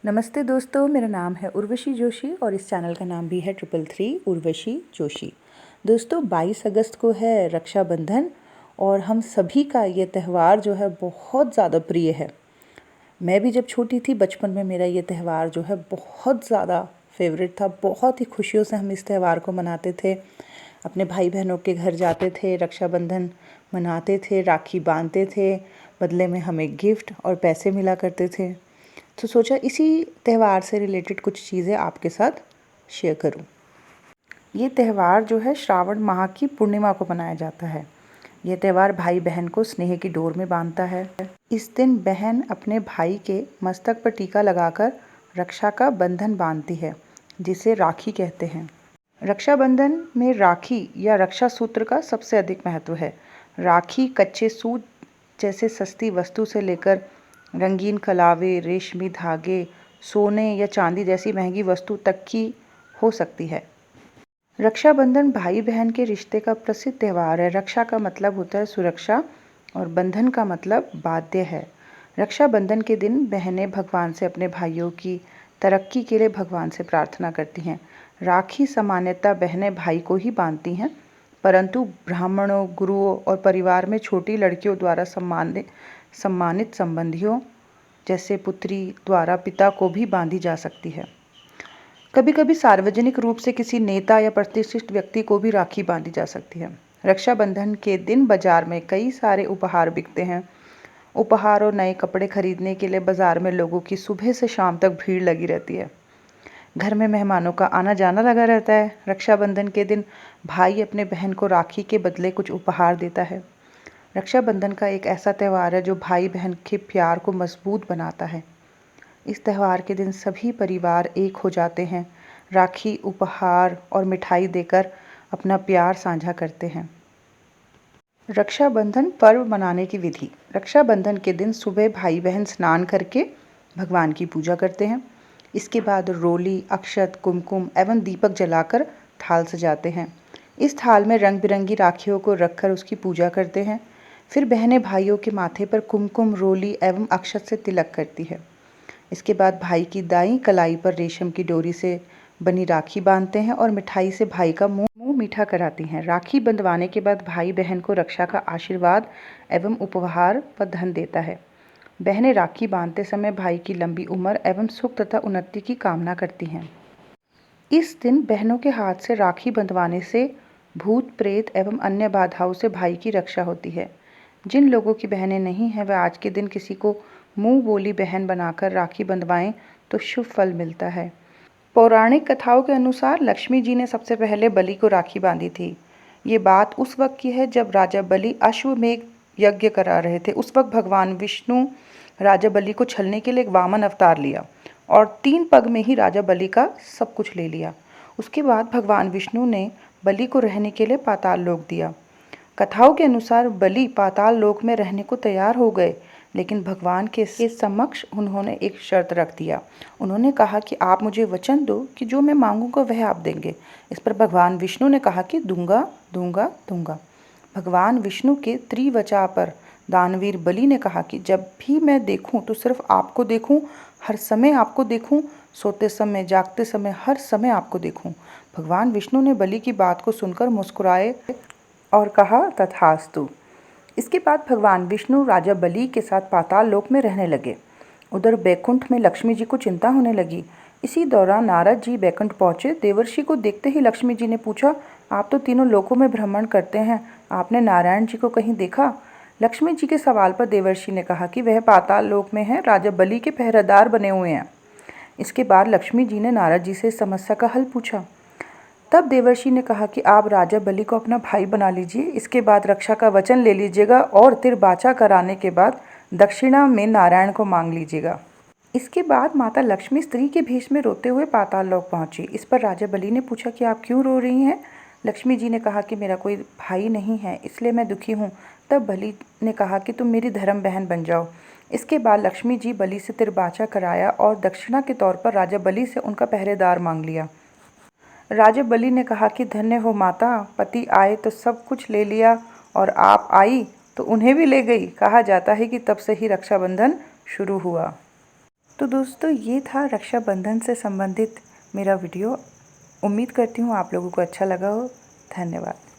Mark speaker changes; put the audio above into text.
Speaker 1: नमस्ते दोस्तों, मेरा नाम है उर्वशी जोशी और इस चैनल का नाम भी है 333 उर्वशी जोशी। दोस्तों 22 अगस्त को है रक्षाबंधन और हम सभी का ये त्यौहार जो है बहुत ज़्यादा प्रिय है। मैं भी जब छोटी थी बचपन में मेरा ये त्यौहार जो है बहुत ज़्यादा फेवरेट था। बहुत ही खुशियों से हम इस त्यौहार को मनाते थे। अपने भाई बहनों के घर जाते थे, रक्षाबंधन मनाते थे, राखी बांधते थे, बदले में हमें गिफ्ट और पैसे मिला करते थे। तो सोचा इसी त्यौहार से रिलेटेड कुछ चीज़ें आपके साथ शेयर करूं। ये त्यौहार जो है श्रावण माह की पूर्णिमा को मनाया जाता है। ये त्यौहार भाई बहन को स्नेह की डोर में बांधता है। इस दिन बहन अपने भाई के मस्तक पर टीका लगाकर रक्षा का बंधन बांधती है, जिसे राखी कहते हैं। रक्षाबंधन में राखी या रक्षा सूत्र का सबसे अधिक महत्व है। राखी कच्चे सूत जैसे सस्ती वस्तु से लेकर रंगीन कलावे, रेशमी धागे, सोने या चांदी जैसी महंगी वस्तु तक की हो सकती है। रक्षाबंधन भाई बहन के रिश्ते का प्रसिद्ध त्यौहार है। रक्षा का मतलब होता है सुरक्षा और बंधन का मतलब बाध्य है। रक्षाबंधन के दिन बहनें भगवान से अपने भाइयों की तरक्की के लिए भगवान से प्रार्थना करती हैं। राखी सामान्यतः बहनें भाई को ही बांधती हैं, परंतु ब्राह्मणों, गुरुओं और परिवार में छोटी लड़कियों द्वारा सम्मानित संबंधियों जैसे पुत्री द्वारा पिता को भी बांधी जा सकती है। कभी कभी सार्वजनिक रूप से किसी नेता या प्रतिष्ठित व्यक्ति को भी राखी बांधी जा सकती है। रक्षाबंधन के दिन बाजार में कई सारे उपहार बिकते हैं। उपहार और नए कपड़े खरीदने के लिए बाजार में लोगों की सुबह से शाम तक भीड़ लगी रहती है। घर में मेहमानों का आना जाना लगा रहता है। रक्षाबंधन के दिन भाई अपने बहन को राखी के बदले कुछ उपहार देता है। रक्षाबंधन का एक ऐसा त्यौहार है जो भाई बहन के प्यार को मजबूत बनाता है। इस त्यौहार के दिन सभी परिवार एक हो जाते हैं। राखी, उपहार और मिठाई देकर अपना प्यार साझा करते हैं। रक्षाबंधन पर्व मनाने की विधि। रक्षाबंधन के दिन सुबह भाई बहन स्नान करके भगवान की पूजा करते हैं। इसके बाद रोली, अक्षत, कुमकुम एवं दीपक जलाकर थाल सजाते हैं। इस थाल में रंग बिरंगी राखियों को रखकर उसकी पूजा करते हैं। फिर बहनें भाइयों के माथे पर कुमकुम, रोली एवं अक्षत से तिलक करती है। इसके बाद भाई की दाईं कलाई पर रेशम की डोरी से बनी राखी बांधते हैं और मिठाई से भाई का मुंह मीठा कराती हैं। राखी बंधवाने के बाद भाई बहन को रक्षा का आशीर्वाद एवं उपहार व धन देता है। बहनें राखी बांधते समय भाई की लंबी उम्र एवं सुख तथा उन्नति की कामना करती हैं। इस दिन बहनों के हाथ से राखी बंधवाने से भूत प्रेत एवं अन्य बाधाओं से भाई की रक्षा होती है। जिन लोगों की बहनें नहीं हैं वह आज के दिन किसी को मुंह बोली बहन बनाकर राखी बंधवाएं तो शुभ फल मिलता है। पौराणिक कथाओं के अनुसार लक्ष्मी जी ने सबसे पहले बलि को राखी बांधी थी। ये बात उस वक्त की है जब राजा बलि अश्वमेध यज्ञ करा रहे थे। उस वक्त भगवान विष्णु राजा बलि को छलने के लिए एक वामन अवतार लिया और 3 पग में ही राजा बलि का सब कुछ ले लिया। उसके बाद भगवान विष्णु ने बलि को रहने के लिए पाताल लोक दिया। कथाओं के अनुसार बलि पाताल लोक में रहने को तैयार हो गए, लेकिन भगवान के समक्ष उन्होंने एक शर्त रख दिया। उन्होंने कहा कि आप मुझे वचन दो कि जो मैं मांगूंगा वह आप देंगे। इस पर भगवान विष्णु ने कहा कि दूंगा दूंगा दूंगा। भगवान विष्णु के त्रिवचा पर दानवीर बलि ने कहा कि जब भी मैं देखूं तो सिर्फ आपको देखूं, हर समय आपको देखूं, सोते समय, जागते समय, हर समय आपको देखूं। भगवान विष्णु ने बलि की बात को सुनकर मुस्कुराए और कहा तथास्तु। इसके बाद भगवान विष्णु राजा बलि के साथ पाताल लोक में रहने लगे। उधर बैकुंठ में लक्ष्मी जी को चिंता होने लगी। इसी दौरान नारद जी बैकुंठ पहुंचे। देवर्षि को देखते ही लक्ष्मी जी ने पूछा, आप तो तीनों लोकों में भ्रमण करते हैं, आपने नारायण जी को कहीं देखा? लक्ष्मी जी के सवाल पर देवर्षि ने कहा कि वह पाताल लोक में है, राजा बलि के पहरेदार बने हुए हैं। इसके बाद लक्ष्मी जी ने नारद जी से समस्या का हल पूछा। तब देवर्षि ने कहा कि आप राजा बलि को अपना भाई बना लीजिए, इसके बाद रक्षा का वचन ले लीजिएगा और तिरबाचा कराने के बाद दक्षिणा में नारायण को मांग लीजिएगा। इसके बाद माता लक्ष्मी स्त्री के भेष में रोते हुए पाताल लोक पहुंची। इस पर राजा बलि ने पूछा कि आप क्यों रो रही हैं? लक्ष्मी जी ने कहा कि मेरा कोई भाई नहीं है, इसलिए मैं दुखी हूँ। तब बलि ने कहा कि तुम मेरी धर्म बहन बन जाओ। इसके बाद लक्ष्मी जी बलि से तिरबाचा कराया और दक्षिणा के तौर पर राजा बलि से उनका पहरेदार मांग लिया। राजा बलि ने कहा कि धन्य हो माता, पति आए तो सब कुछ ले लिया और आप आई तो उन्हें भी ले गई। कहा जाता है कि तब से ही रक्षाबंधन शुरू हुआ। तो दोस्तों ये था रक्षाबंधन से संबंधित मेरा वीडियो। उम्मीद करती हूँ आप लोगों को अच्छा लगा हो। धन्यवाद।